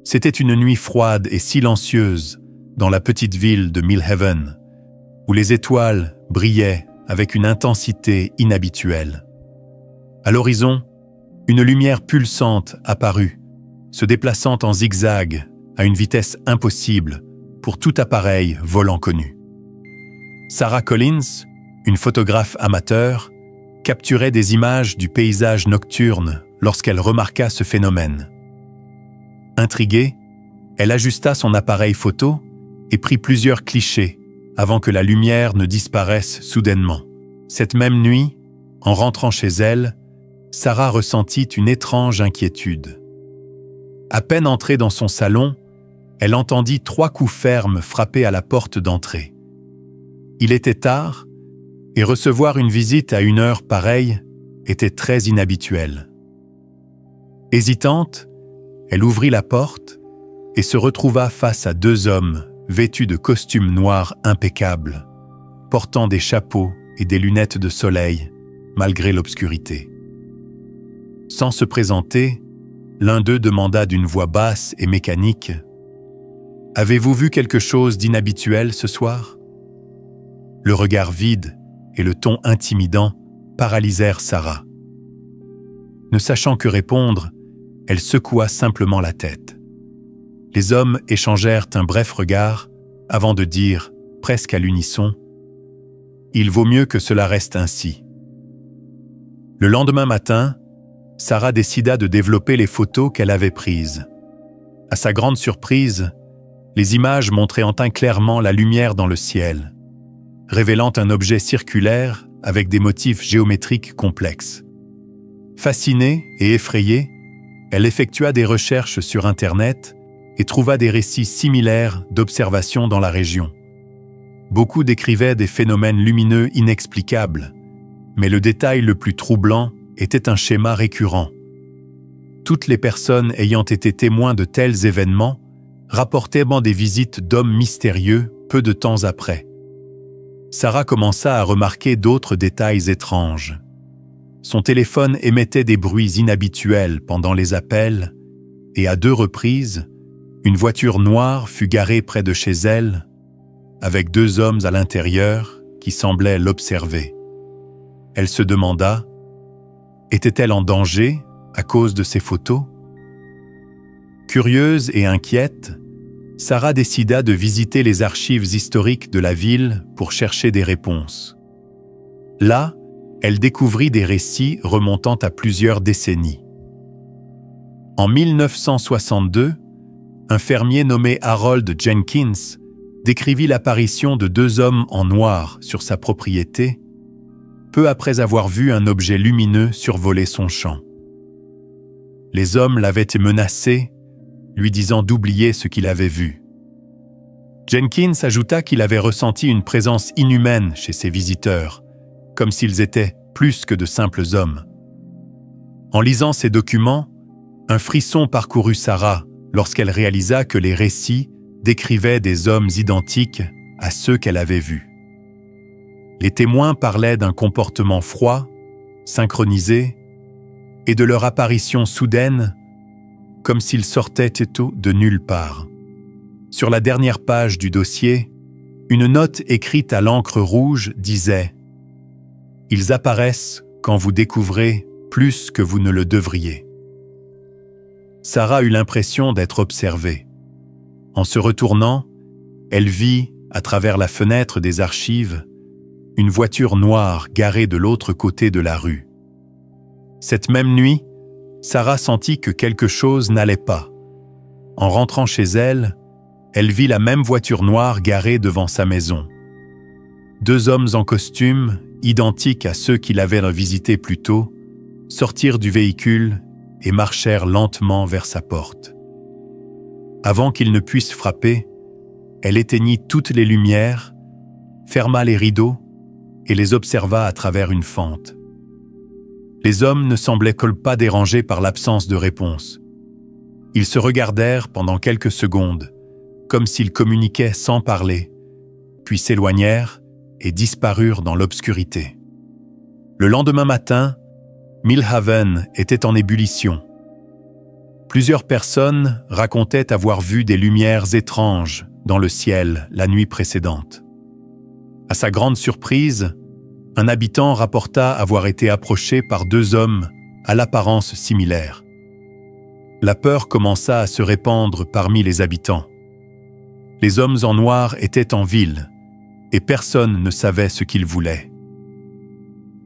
C'était une nuit froide et silencieuse dans la petite ville de Millhaven, où les étoiles brillaient avec une intensité inhabituelle. À l'horizon, une lumière pulsante apparut, se déplaçant en zigzag à une vitesse impossible pour tout appareil volant connu. Sarah Collins, une photographe amateur, capturait des images du paysage nocturne lorsqu'elle remarqua ce phénomène. Intriguée, elle ajusta son appareil photo et prit plusieurs clichés avant que la lumière ne disparaisse soudainement. Cette même nuit, en rentrant chez elle, Sarah ressentit une étrange inquiétude. À peine entrée dans son salon, elle entendit 3 coups fermes frapper à la porte d'entrée. Il était tard, et recevoir une visite à une heure pareille était très inhabituel. Hésitante, elle ouvrit la porte et se retrouva face à 2 hommes vêtus de costumes noirs impeccables, portant des chapeaux et des lunettes de soleil, malgré l'obscurité. Sans se présenter, l'un d'eux demanda d'une voix basse et mécanique « Avez-vous vu quelque chose d'inhabituel ce soir ?» Le regard vide et le ton intimidant paralysèrent Sarah. Ne sachant que répondre, elle secoua simplement la tête. Les hommes échangèrent un bref regard avant de dire, presque à l'unisson, « Il vaut mieux que cela reste ainsi. » Le lendemain matin, Sarah décida de développer les photos qu'elle avait prises. À sa grande surprise, les images montraient enfin clairement la lumière dans le ciel, révélant un objet circulaire avec des motifs géométriques complexes. Fascinée et effrayée, elle effectua des recherches sur Internet et trouva des récits similaires d'observations dans la région. Beaucoup décrivaient des phénomènes lumineux inexplicables, mais le détail le plus troublant était un schéma récurrent. Toutes les personnes ayant été témoins de tels événements rapportaient des visites d'hommes mystérieux peu de temps après. Sarah commença à remarquer d'autres détails étranges. Son téléphone émettait des bruits inhabituels pendant les appels et à 2 reprises, une voiture noire fut garée près de chez elle, avec 2 hommes à l'intérieur qui semblaient l'observer. Elle se demanda, était-elle en danger à cause de ces photos? Curieuse et inquiète, Sarah décida de visiter les archives historiques de la ville pour chercher des réponses. Là, elle découvrit des récits remontant à plusieurs décennies. En 1962, un fermier nommé Harold Jenkins décrivit l'apparition de 2 hommes en noir sur sa propriété, peu après avoir vu un objet lumineux survoler son champ. Les hommes l'avaient menacé, lui disant d'oublier ce qu'il avait vu. Jenkins ajouta qu'il avait ressenti une présence inhumaine chez ses visiteurs, comme s'ils étaient plus que de simples hommes. En lisant ces documents, un frisson parcourut Sarah lorsqu'elle réalisa que les récits décrivaient des hommes identiques à ceux qu'elle avait vus. Les témoins parlaient d'un comportement froid, synchronisé, et de leur apparition soudaine, comme s'ils sortaient de nulle part. Sur la dernière page du dossier, une note écrite à l'encre rouge disait « Ils apparaissent quand vous découvrez plus que vous ne le devriez. » Sarah eut l'impression d'être observée. En se retournant, elle vit, à travers la fenêtre des archives, une voiture noire garée de l'autre côté de la rue. Cette même nuit, Sarah sentit que quelque chose n'allait pas. En rentrant chez elle, elle vit la même voiture noire garée devant sa maison. 2 hommes en costume, identiques à ceux qui l'avaient visité plus tôt, sortirent du véhicule et marchèrent lentement vers sa porte. Avant qu'ils ne puissent frapper, elle éteignit toutes les lumières, ferma les rideaux et les observa à travers une fente. Les hommes ne semblaient pas dérangés par l'absence de réponse. Ils se regardèrent pendant quelques secondes, comme s'ils communiquaient sans parler, puis s'éloignèrent et disparurent dans l'obscurité. Le lendemain matin, Millhaven était en ébullition. Plusieurs personnes racontaient avoir vu des lumières étranges dans le ciel la nuit précédente. À sa grande surprise, un habitant rapporta avoir été approché par deux hommes à l'apparence similaire. La peur commença à se répandre parmi les habitants. Les hommes en noir étaient en ville et personne ne savait ce qu'ils voulaient.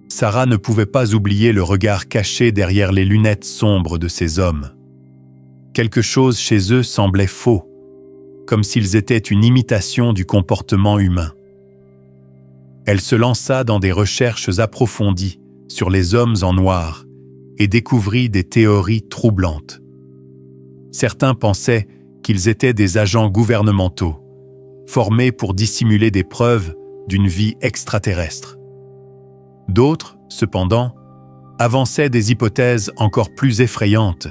Sarah ne pouvait pas oublier le regard caché derrière les lunettes sombres de ces hommes. Quelque chose chez eux semblait faux, comme s'ils étaient une imitation du comportement humain. Elle se lança dans des recherches approfondies sur les hommes en noir et découvrit des théories troublantes. Certains pensaient qu'ils étaient des agents gouvernementaux, formés pour dissimuler des preuves d'une vie extraterrestre. D'autres, cependant, avançaient des hypothèses encore plus effrayantes,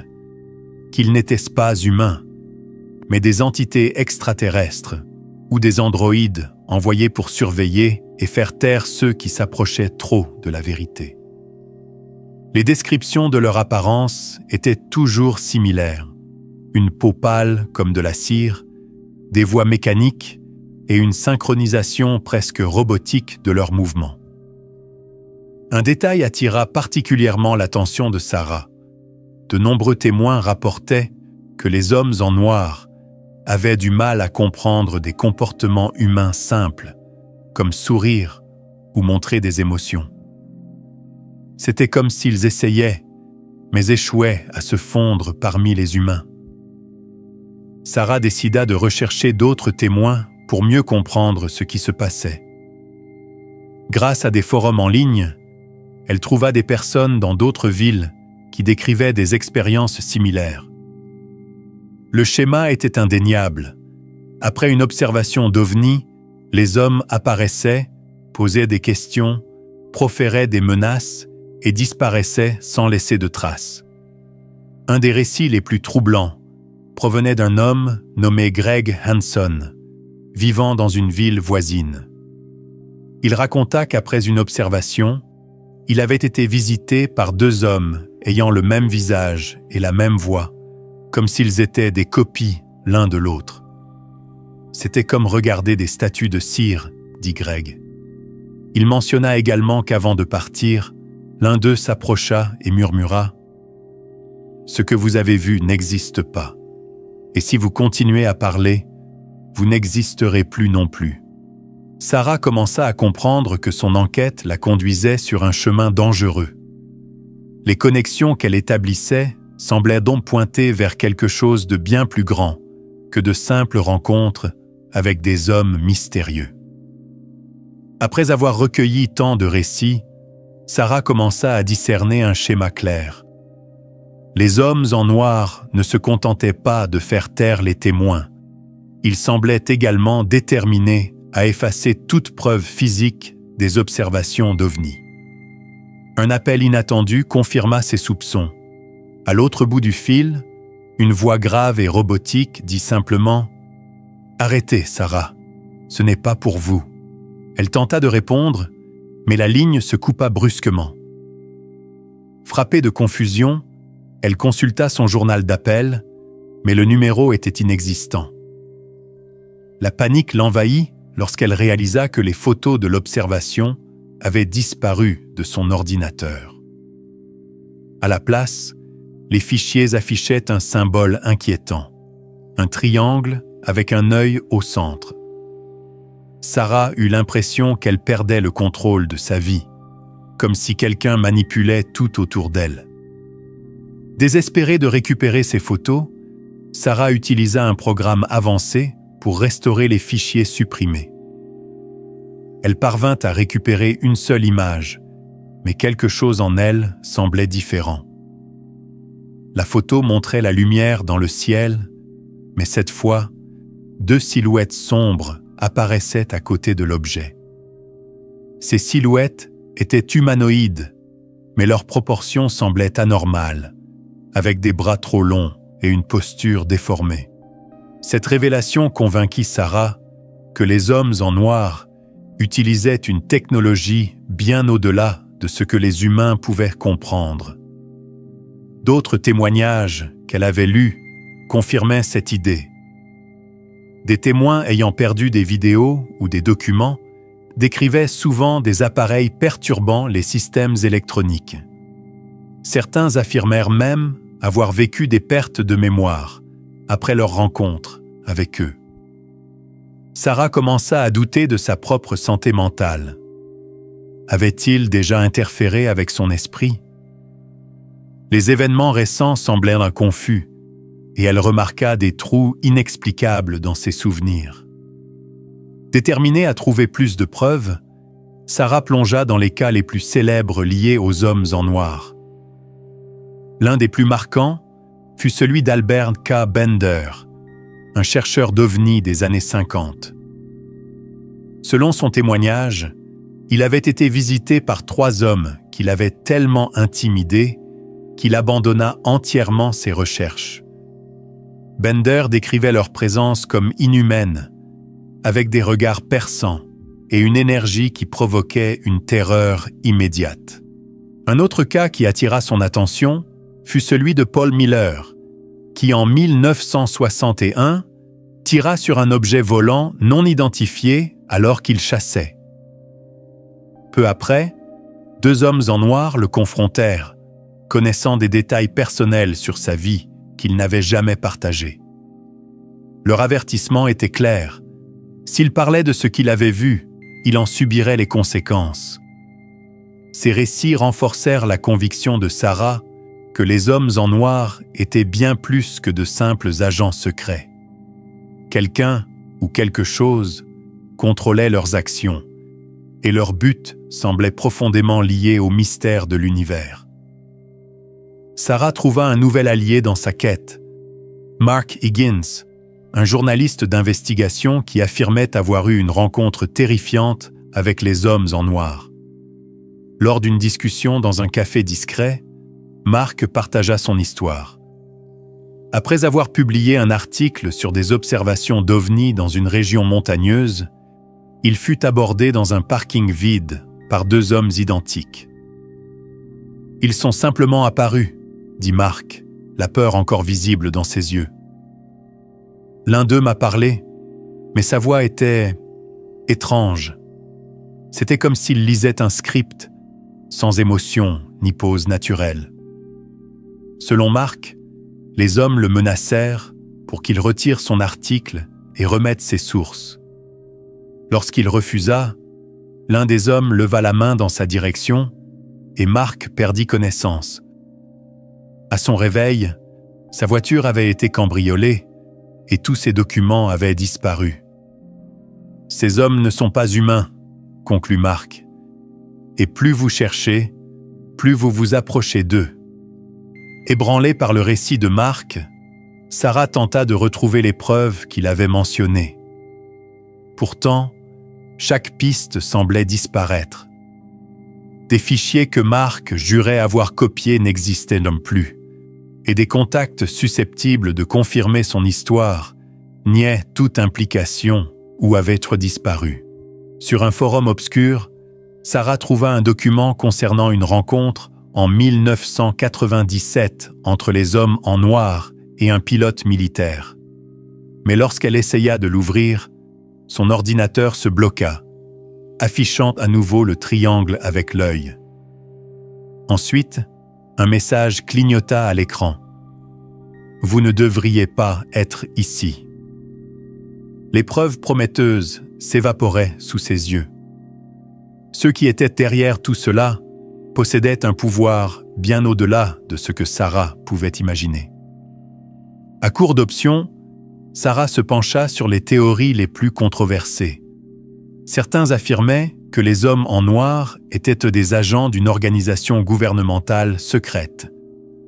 qu'ils n'étaient pas humains, mais des entités extraterrestres ou des androïdes envoyés pour surveiller et faire taire ceux qui s'approchaient trop de la vérité. Les descriptions de leur apparence étaient toujours similaires. Une peau pâle comme de la cire, des voix mécaniques et une synchronisation presque robotique de leurs mouvements. Un détail attira particulièrement l'attention de Sarah. De nombreux témoins rapportaient que les hommes en noir avaient du mal à comprendre des comportements humains simples, comme sourire ou montrer des émotions. C'était comme s'ils essayaient, mais échouaient à se fondre parmi les humains. Sarah décida de rechercher d'autres témoins pour mieux comprendre ce qui se passait. Grâce à des forums en ligne, elle trouva des personnes dans d'autres villes qui décrivaient des expériences similaires. Le schéma était indéniable. Après une observation d'OVNI, les hommes apparaissaient, posaient des questions, proféraient des menaces et disparaissaient sans laisser de traces. Un des récits les plus troublants provenait d'un homme nommé Greg Hanson, vivant dans une ville voisine. Il raconta qu'après une observation, il avait été visité par deux hommes ayant le même visage et la même voix, comme s'ils étaient des copies l'un de l'autre. C'était comme regarder des statues de cire, dit Greg. Il mentionna également qu'avant de partir, l'un d'eux s'approcha et murmura « Ce que vous avez vu n'existe pas, et si vous continuez à parler, vous n'existerez plus non plus. » Sarah commença à comprendre que son enquête la conduisait sur un chemin dangereux. Les connexions qu'elle établissait semblaient donc pointer vers quelque chose de bien plus grand que de simples rencontres avec des hommes mystérieux. Après avoir recueilli tant de récits, Sarah commença à discerner un schéma clair. Les hommes en noir ne se contentaient pas de faire taire les témoins. Ils semblaient également déterminés à effacer toute preuve physique des observations d'OVNI. Un appel inattendu confirma ses soupçons. À l'autre bout du fil, une voix grave et robotique dit simplement « Arrêtez, Sarah, ce n'est pas pour vous. » Elle tenta de répondre, mais la ligne se coupa brusquement. Frappée de confusion, elle consulta son journal d'appel, mais le numéro était inexistant. La panique l'envahit lorsqu'elle réalisa que les photos de l'observation avaient disparu de son ordinateur. À la place, les fichiers affichaient un symbole inquiétant, un triangle avec un œil au centre. Sarah eut l'impression qu'elle perdait le contrôle de sa vie, comme si quelqu'un manipulait tout autour d'elle. Désespérée de récupérer ces photos, Sarah utilisa un programme avancé pour restaurer les fichiers supprimés. Elle parvint à récupérer une seule image, mais quelque chose en elle semblait différent. La photo montrait la lumière dans le ciel, mais cette fois, deux silhouettes sombres apparaissaient à côté de l'objet. Ces silhouettes étaient humanoïdes, mais leurs proportions semblaient anormales, avec des bras trop longs et une posture déformée. Cette révélation convainquit Sarah que les hommes en noir utilisaient une technologie bien au-delà de ce que les humains pouvaient comprendre. D'autres témoignages qu'elle avait lues confirmaient cette idée. Des témoins ayant perdu des vidéos ou des documents décrivaient souvent des appareils perturbant les systèmes électroniques. Certains affirmèrent même avoir vécu des pertes de mémoire après leur rencontre avec eux. Sarah commença à douter de sa propre santé mentale. Avait-il déjà interféré avec son esprit? Les événements récents semblèrent confus, et elle remarqua des trous inexplicables dans ses souvenirs. Déterminée à trouver plus de preuves, Sarah plongea dans les cas les plus célèbres liés aux hommes en noir. L'un des plus marquants fut celui d'Albert K. Bender, un chercheur d'OVNI des années 50. Selon son témoignage, il avait été visité par 3 hommes qui l'avaient tellement intimidé qu'il abandonna entièrement ses recherches. Bender décrivait leur présence comme inhumaine, avec des regards perçants et une énergie qui provoquait une terreur immédiate. Un autre cas qui attira son attention fut celui de Paul Miller, qui en 1961 tira sur un objet volant non identifié alors qu'il chassait. Peu après, 2 hommes en noir le confrontèrent, connaissant des détails personnels sur sa vie qu'il n'avait jamais partagés. Leur avertissement était clair. S'il parlait de ce qu'il avait vu, il en subirait les conséquences. Ces récits renforcèrent la conviction de Sarah que les hommes en noir étaient bien plus que de simples agents secrets. Quelqu'un ou quelque chose contrôlait leurs actions, et leur but semblait profondément lié au mystère de l'univers. Sarah trouva un nouvel allié dans sa quête, Mark Higgins, un journaliste d'investigation qui affirmait avoir eu une rencontre terrifiante avec les hommes en noir. Lors d'une discussion dans un café discret, Mark partagea son histoire. Après avoir publié un article sur des observations d'OVNI dans une région montagneuse, il fut abordé dans un parking vide par 2 hommes identiques. « Ils sont simplement apparus », dit Mark, la peur encore visible dans ses yeux. L'un d'eux m'a parlé, mais sa voix était étrange. C'était comme s'il lisait un script, sans émotion ni pause naturelle. Selon Mark, les hommes le menacèrent pour qu'il retire son article et remette ses sources. Lorsqu'il refusa, l'un des hommes leva la main dans sa direction et Mark perdit connaissance. À son réveil, sa voiture avait été cambriolée et tous ses documents avaient disparu. « Ces hommes ne sont pas humains », conclut Mark. « Et plus vous cherchez, plus vous vous approchez d'eux. » Ébranlée par le récit de Mark, Sarah tenta de retrouver les preuves qu'il avait mentionnées. Pourtant, chaque piste semblait disparaître. Des fichiers que Mark jurait avoir copiés n'existaient non plus, et des contacts susceptibles de confirmer son histoire niaient toute implication ou avaient disparu. Sur un forum obscur, Sarah trouva un document concernant une rencontre en 1997 entre les hommes en noir et un pilote militaire. Mais lorsqu'elle essaya de l'ouvrir, son ordinateur se bloqua, affichant à nouveau le triangle avec l'œil. Ensuite, un message clignota à l'écran. « Vous ne devriez pas être ici. » Les preuves prometteuses s'évaporaient sous ses yeux. Ceux qui étaient derrière tout cela possédaient un pouvoir bien au-delà de ce que Sarah pouvait imaginer. À court d'options, Sarah se pencha sur les théories les plus controversées. Certains affirmaient que les hommes en noir étaient des agents d'une organisation gouvernementale secrète,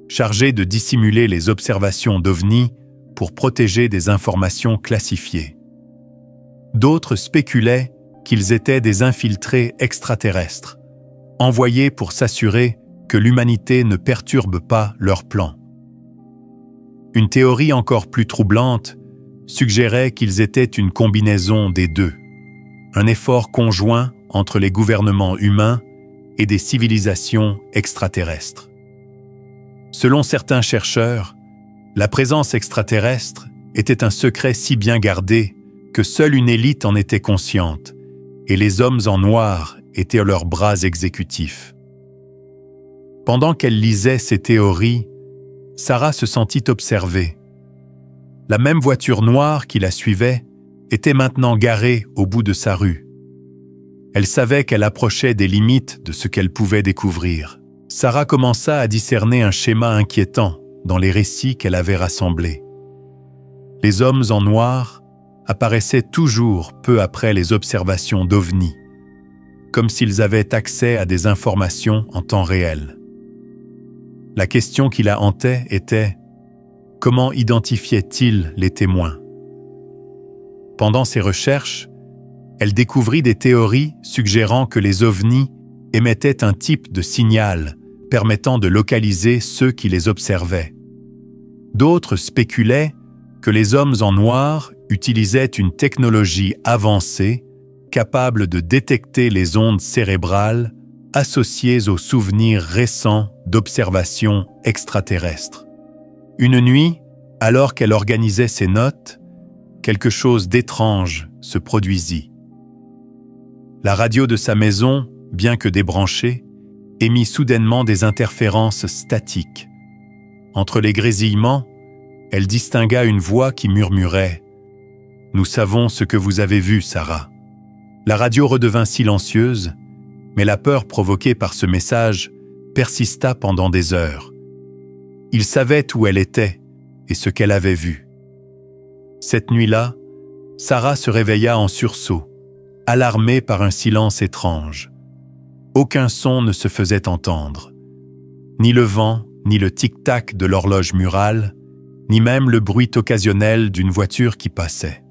chargée de dissimuler les observations d'OVNI pour protéger des informations classifiées. D'autres spéculaient qu'ils étaient des infiltrés extraterrestres, envoyés pour s'assurer que l'humanité ne perturbe pas leurs plans. Une théorie encore plus troublante suggérait qu'ils étaient une combinaison des deux, un effort conjoint entre les gouvernements humains et des civilisations extraterrestres. Selon certains chercheurs, La présence extraterrestre était un secret si bien gardé que seule une élite en était consciente, et les hommes en noir étaient leurs bras exécutifs. Pendant qu'elle lisait ces théories, Sarah se sentit observée. La même voiture noire qui la suivait était maintenant garée au bout de sa rue. Elle savait qu'elle approchait des limites de ce qu'elle pouvait découvrir. Sarah commença à discerner un schéma inquiétant dans les récits qu'elle avait rassemblés. Les hommes en noir apparaissaient toujours peu après les observations d'OVNI, comme s'ils avaient accès à des informations en temps réel. La question qui la hantait était: comment identifiait-il les témoins? Pendant ses recherches, elle découvrit des théories suggérant que les ovnis émettaient un type de signal permettant de localiser ceux qui les observaient. D'autres spéculaient que les hommes en noir utilisaient une technologie avancée capable de détecter les ondes cérébrales associées aux souvenirs récents d'observations extraterrestres. Une nuit, alors qu'elle organisait ses notes, quelque chose d'étrange se produisit. La radio de sa maison, bien que débranchée, émit soudainement des interférences statiques. Entre les grésillements, elle distingua une voix qui murmurait « Nous savons ce que vous avez vu, Sarah ». La radio redevint silencieuse, mais la peur provoquée par ce message persista pendant des heures. Il savait où elle était et ce qu'elle avait vu. Cette nuit-là, Sarah se réveilla en sursaut, alarmée par un silence étrange. Aucun son ne se faisait entendre. Ni le vent, ni le tic-tac de l'horloge murale, ni même le bruit occasionnel d'une voiture qui passait.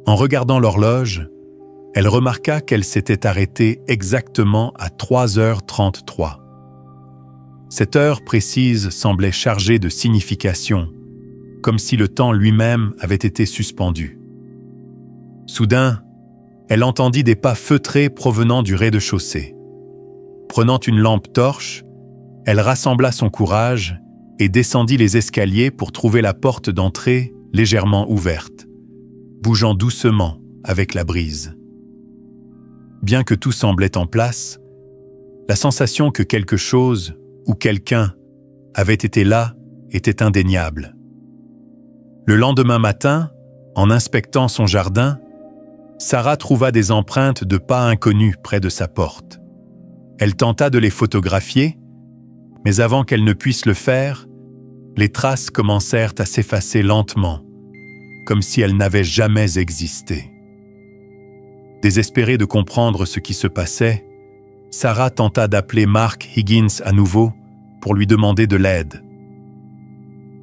En regardant l'horloge, elle remarqua qu'elle s'était arrêtée exactement à 3h33. Cette heure précise semblait chargée de signification, comme si le temps lui-même avait été suspendu. Soudain, elle entendit des pas feutrés provenant du rez-de-chaussée. Prenant une lampe torche, elle rassembla son courage et descendit les escaliers pour trouver la porte d'entrée légèrement ouverte, bougeant doucement avec la brise. Bien que tout semblait en place, la sensation que quelque chose ou quelqu'un avait été là était indéniable. Le lendemain matin, en inspectant son jardin, Sarah trouva des empreintes de pas inconnus près de sa porte. Elle tenta de les photographier, mais avant qu'elle ne puisse le faire, les traces commencèrent à s'effacer lentement, comme si elles n'avaient jamais existé. Désespérée de comprendre ce qui se passait, Sarah tenta d'appeler Mark Higgins à nouveau pour lui demander de l'aide.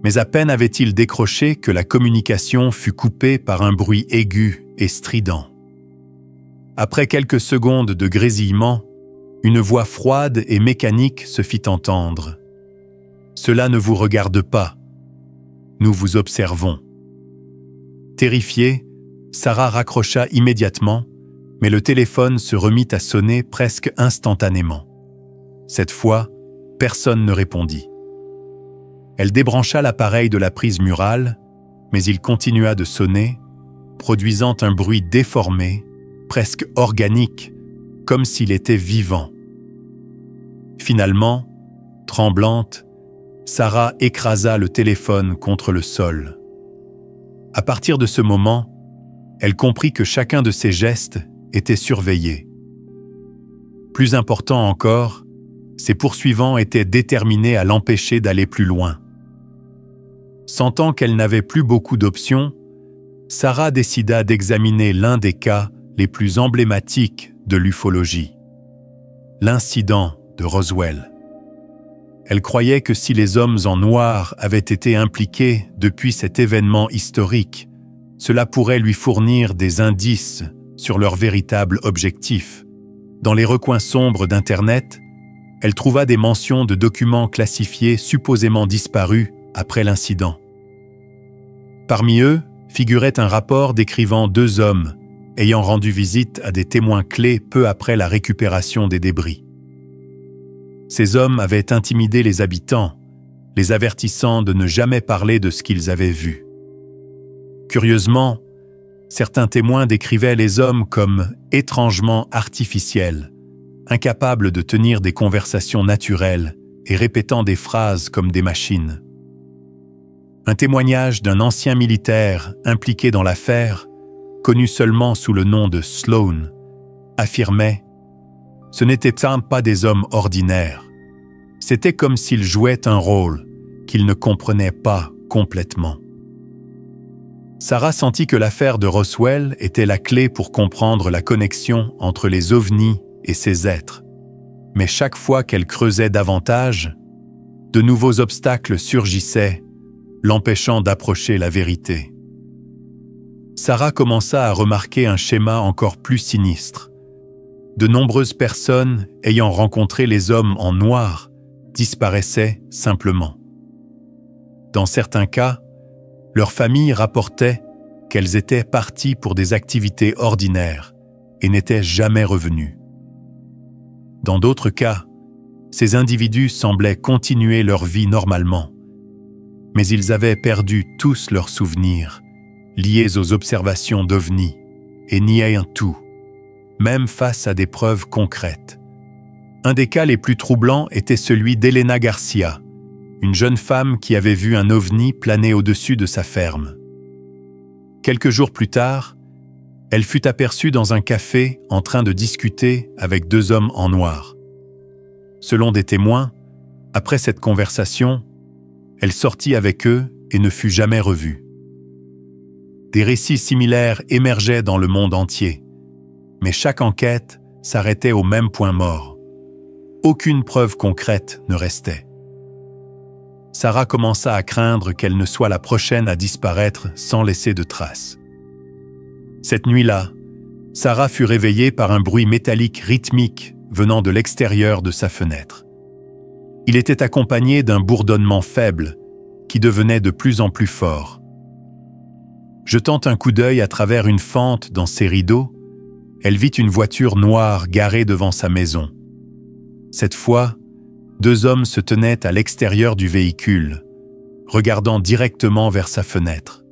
Mais à peine avait-il décroché que la communication fut coupée par un bruit aigu et strident. Après quelques secondes de grésillement, une voix froide et mécanique se fit entendre. « Cela ne vous regarde pas. Nous vous observons. » Terrifiée, Sarah raccrocha immédiatement, mais le téléphone se remit à sonner presque instantanément. Cette fois, personne ne répondit. Elle débrancha l'appareil de la prise murale, mais il continua de sonner, produisant un bruit déformé, presque organique, comme s'il était vivant. Finalement, tremblante, Sarah écrasa le téléphone contre le sol. À partir de ce moment, elle comprit que chacun de ses gestes était surveillé. Plus important encore, ses poursuivants étaient déterminés à l'empêcher d'aller plus loin. Sentant qu'elle n'avait plus beaucoup d'options, Sarah décida d'examiner l'un des cas les plus emblématiques de l'ufologie, l'incident de Roswell. Elle croyait que si les hommes en noir avaient été impliqués depuis cet événement historique, cela pourrait lui fournir des indices sur leur véritable objectif. Dans les recoins sombres d'Internet, elle trouva des mentions de documents classifiés supposément disparus après l'incident. Parmi eux figurait un rapport décrivant 2 hommes ayant rendu visite à des témoins clés peu après la récupération des débris. Ces hommes avaient intimidé les habitants, les avertissant de ne jamais parler de ce qu'ils avaient vu. Curieusement, certains témoins décrivaient les hommes comme étrangement artificiels, incapables de tenir des conversations naturelles et répétant des phrases comme des machines. Un témoignage d'un ancien militaire impliqué dans l'affaire, connu seulement sous le nom de Sloan, affirmait « Ce n'étaient pas des hommes ordinaires. C'était comme s'ils jouaient un rôle qu'ils ne comprenaient pas complètement. » Sarah sentit que l'affaire de Roswell était la clé pour comprendre la connexion entre les ovnis et ces êtres. Mais chaque fois qu'elle creusait davantage, de nouveaux obstacles surgissaient, l'empêchant d'approcher la vérité. Sarah commença à remarquer un schéma encore plus sinistre. De nombreuses personnes ayant rencontré les hommes en noir disparaissaient simplement. Dans certains cas, leurs familles rapportaient qu'elles étaient parties pour des activités ordinaires et n'étaient jamais revenues. Dans d'autres cas, ces individus semblaient continuer leur vie normalement, mais ils avaient perdu tous leurs souvenirs liés aux observations d'ovnis et niaient un tout, même face à des preuves concrètes. Un des cas les plus troublants était celui d'Elena Garcia, une jeune femme qui avait vu un ovni planer au-dessus de sa ferme. Quelques jours plus tard, elle fut aperçue dans un café en train de discuter avec deux hommes en noir. Selon des témoins, après cette conversation, elle sortit avec eux et ne fut jamais revue. Des récits similaires émergeaient dans le monde entier, mais chaque enquête s'arrêtait au même point mort. Aucune preuve concrète ne restait. Sarah commença à craindre qu'elle ne soit la prochaine à disparaître sans laisser de traces. Cette nuit-là, Sarah fut réveillée par un bruit métallique rythmique venant de l'extérieur de sa fenêtre. Il était accompagné d'un bourdonnement faible qui devenait de plus en plus fort. Jetant un coup d'œil à travers une fente dans ses rideaux, elle vit une voiture noire garée devant sa maison. Cette fois, deux hommes se tenaient à l'extérieur du véhicule, regardant directement vers sa fenêtre.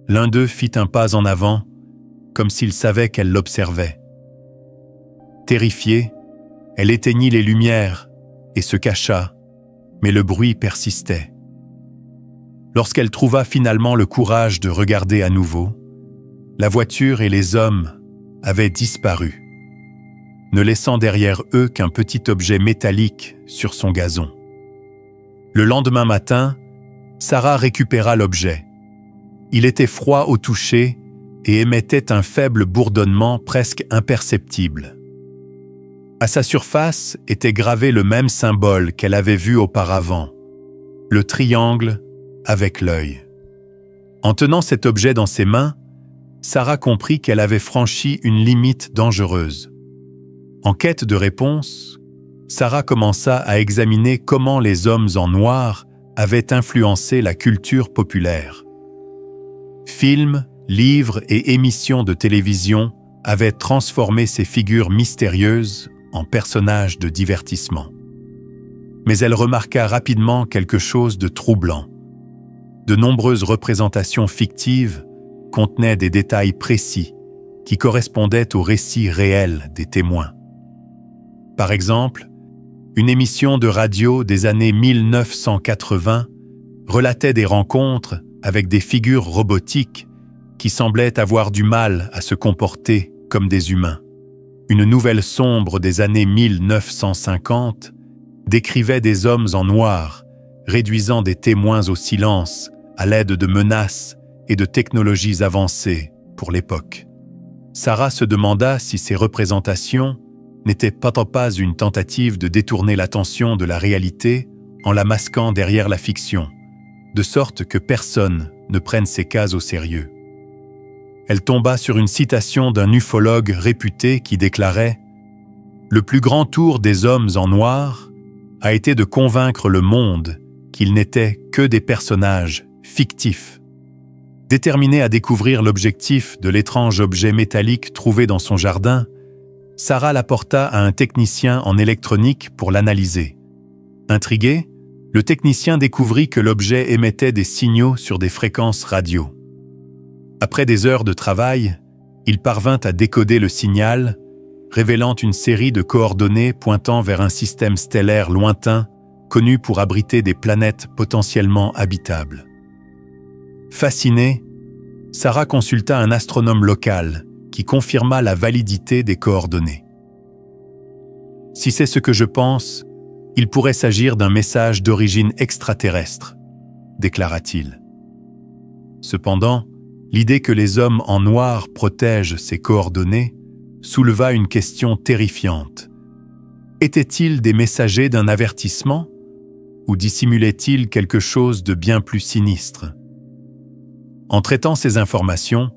L'un d'eux fit un pas en avant, comme s'il savait qu'elle l'observait. Terrifiée, elle éteignit les lumières et se cacha, mais le bruit persistait. Lorsqu'elle trouva finalement le courage de regarder à nouveau, la voiture et les hommes avaient disparu, ne laissant derrière eux qu'un petit objet métallique sur son gazon. Le lendemain matin, Sarah récupéra l'objet. Il était froid au toucher et émettait un faible bourdonnement presque imperceptible. À sa surface était gravé le même symbole qu'elle avait vu auparavant, le triangle avec l'œil. En tenant cet objet dans ses mains, Sarah comprit qu'elle avait franchi une limite dangereuse. En quête de réponse, Sarah commença à examiner comment les hommes en noir avaient influencé la culture populaire. Films, livres et émissions de télévision avaient transformé ces figures mystérieuses en personnages de divertissement. Mais elle remarqua rapidement quelque chose de troublant. De nombreuses représentations fictives contenaient des détails précis qui correspondaient aux récits réels des témoins. Par exemple, une émission de radio des années 1980 relatait des rencontres avec des figures robotiques qui semblaient avoir du mal à se comporter comme des humains. Une nouvelle sombre des années 1950 décrivait des hommes en noir, réduisant des témoins au silence à l'aide de menaces et de technologies avancées pour l'époque. Sarah se demanda si ces représentations n'était pas une tentative de détourner l'attention de la réalité en la masquant derrière la fiction, de sorte que personne ne prenne ces cas au sérieux. Elle tomba sur une citation d'un ufologue réputé qui déclarait « Le plus grand tour des hommes en noir a été de convaincre le monde qu'ils n'étaient que des personnages fictifs. » Déterminée à découvrir l'objectif de l'étrange objet métallique trouvé dans son jardin, Sarah l'apporta à un technicien en électronique pour l'analyser. Intriguée, Le technicien découvrit que l'objet émettait des signaux sur des fréquences radio. Après des heures de travail, il parvint à décoder le signal, révélant une série de coordonnées pointant vers un système stellaire lointain, connu pour abriter des planètes potentiellement habitables. Fascinée, Sarah consulta un astronome local qui confirma la validité des coordonnées. « Si c'est ce que je pense, il pourrait s'agir d'un message d'origine extraterrestre », déclara-t-il. Cependant, l'idée que les hommes en noir protègent ces coordonnées souleva une question terrifiante. Étaient-ils des messagers d'un avertissement ou dissimulaient-ils quelque chose de bien plus sinistre? En traitant ces informations,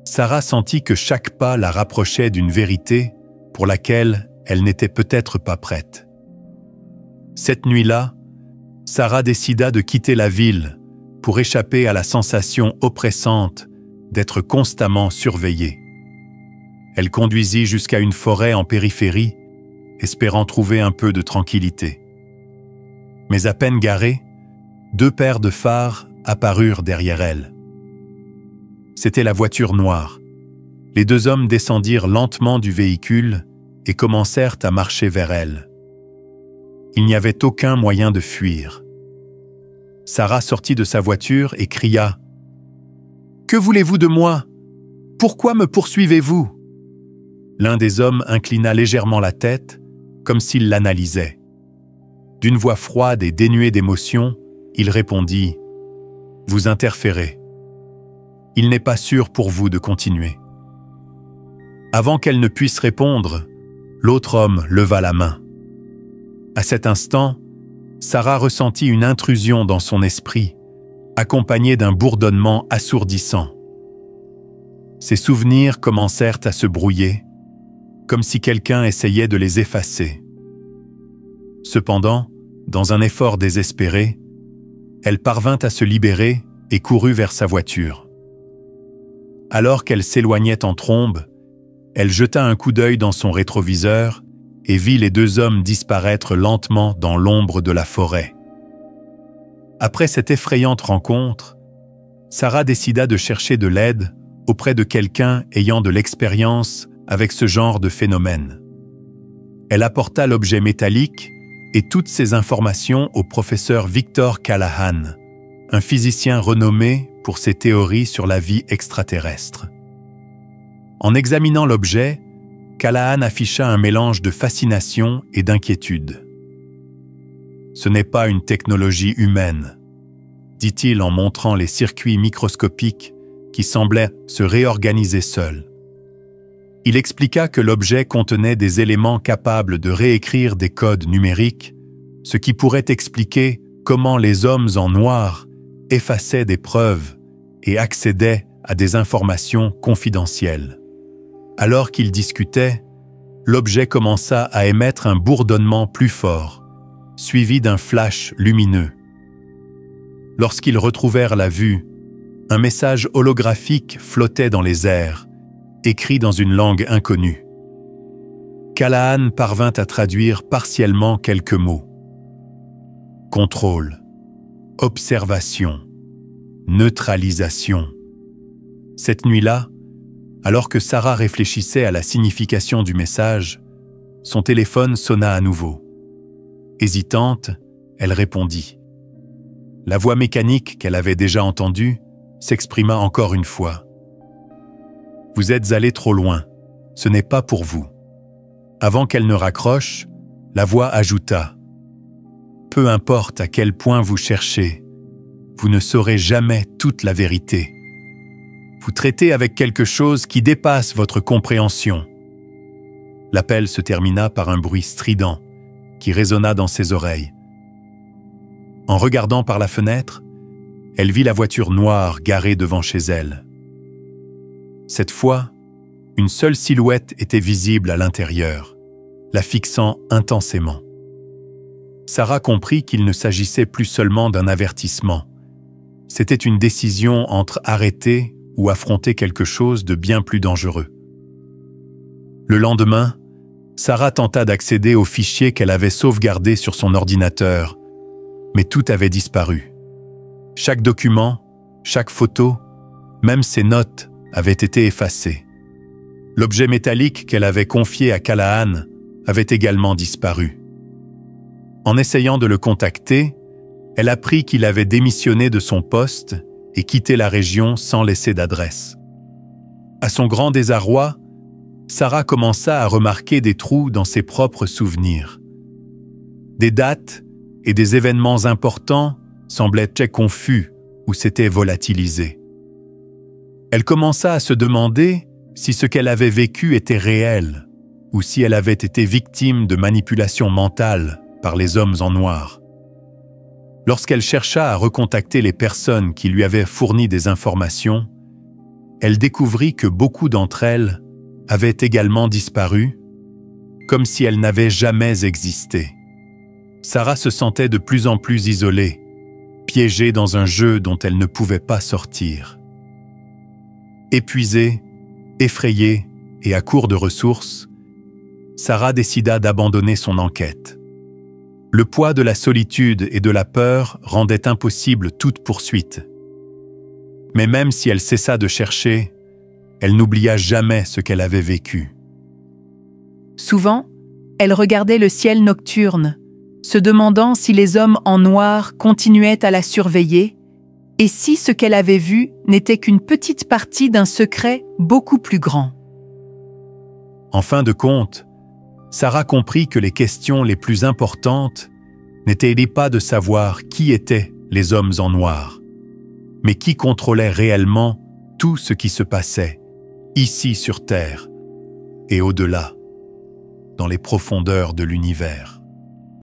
Sarah sentit que chaque pas la rapprochait d'une vérité pour laquelle elle n'était peut-être pas prête. Cette nuit-là, Sarah décida de quitter la ville pour échapper à la sensation oppressante d'être constamment surveillée. Elle conduisit jusqu'à une forêt en périphérie, espérant trouver un peu de tranquillité. Mais à peine garée, 2 paires de phares apparurent derrière elle. C'était la voiture noire. Les 2 hommes descendirent lentement du véhicule et commencèrent à marcher vers elle. Il n'y avait aucun moyen de fuir. Sarah sortit de sa voiture et cria « Que voulez-vous de moi? Pourquoi me poursuivez-vous » L'un des hommes inclina légèrement la tête, comme s'il l'analysait. D'une voix froide et dénuée d'émotion, il répondit « Vous interférez. Il n'est pas sûr pour vous de continuer. » Avant qu'elle ne puisse répondre, l'autre homme leva la main. À cet instant, Sarah ressentit une intrusion dans son esprit, accompagnée d'un bourdonnement assourdissant. Ses souvenirs commencèrent à se brouiller, comme si quelqu'un essayait de les effacer. Cependant, dans un effort désespéré, elle parvint à se libérer et courut vers sa voiture. Alors qu'elle s'éloignait en trombe, elle jeta un coup d'œil dans son rétroviseur et vit les 2 hommes disparaître lentement dans l'ombre de la forêt. Après cette effrayante rencontre, Sarah décida de chercher de l'aide auprès de quelqu'un ayant de l'expérience avec ce genre de phénomène. Elle apporta l'objet métallique et toutes ses informations au professeur Victor Callahan, un physicien renommé pour ses théories sur la vie extraterrestre. En examinant l'objet, Callahan afficha un mélange de fascination et d'inquiétude. « Ce n'est pas une technologie humaine », dit-il en montrant les circuits microscopiques qui semblaient se réorganiser seuls. Il expliqua que l'objet contenait des éléments capables de réécrire des codes numériques, ce qui pourrait expliquer comment les hommes en noir effaçaient des preuves et accédaient à des informations confidentielles. Alors qu'ils discutaient, l'objet commença à émettre un bourdonnement plus fort, suivi d'un flash lumineux. Lorsqu'ils retrouvèrent la vue, un message holographique flottait dans les airs, écrit dans une langue inconnue. Callahan parvint à traduire partiellement quelques mots. Contrôle, observation, neutralisation. Cette nuit-là, alors que Sarah réfléchissait à la signification du message, son téléphone sonna à nouveau. Hésitante, elle répondit. La voix mécanique qu'elle avait déjà entendue s'exprima encore une fois. « Vous êtes allé trop loin, ce n'est pas pour vous. » Avant qu'elle ne raccroche, la voix ajouta. « Peu importe à quel point vous cherchez, vous ne saurez jamais toute la vérité. Vous traitez avec quelque chose qui dépasse votre compréhension. » L'appel se termina par un bruit strident qui résonna dans ses oreilles. En regardant par la fenêtre, elle vit la voiture noire garée devant chez elle. Cette fois, une seule silhouette était visible à l'intérieur, la fixant intensément. Sarah comprit qu'il ne s'agissait plus seulement d'un avertissement. C'était une décision entre arrêter ou affronter quelque chose de bien plus dangereux. Le lendemain, Sarah tenta d'accéder aux fichiers qu'elle avait sauvegardés sur son ordinateur, Mais tout avait disparu. Chaque document, chaque photo, même ses notes avaient été effacées. L'objet métallique qu'elle avait confié à Callahan avait également disparu. En essayant de le contacter, elle apprit qu'il avait démissionné de son poste et quitté la région sans laisser d'adresse. À son grand désarroi, Sarah commença à remarquer des trous dans ses propres souvenirs. Des dates et des événements importants semblaient très confus ou s'étaient volatilisés. Elle commença à se demander si ce qu'elle avait vécu était réel ou si elle avait été victime de manipulation mentale par les hommes en noir. Lorsqu'elle chercha à recontacter les personnes qui lui avaient fourni des informations, elle découvrit que beaucoup d'entre elles avaient également disparu, comme si elles n'avaient jamais existé. Sarah se sentait de plus en plus isolée, piégée dans un jeu dont elle ne pouvait pas sortir. Épuisée, effrayée et à court de ressources, Sarah décida d'abandonner son enquête. Le poids de la solitude et de la peur rendait impossible toute poursuite. Mais même si elle cessa de chercher, elle n'oublia jamais ce qu'elle avait vécu. Souvent, elle regardait le ciel nocturne, se demandant si les hommes en noir continuaient à la surveiller et si ce qu'elle avait vu n'était qu'une petite partie d'un secret beaucoup plus grand. En fin de compte, Sarah comprit que les questions les plus importantes n'étaient pas de savoir qui étaient les hommes en noir, mais qui contrôlait réellement tout ce qui se passait, ici sur Terre et au-delà, dans les profondeurs de l'univers.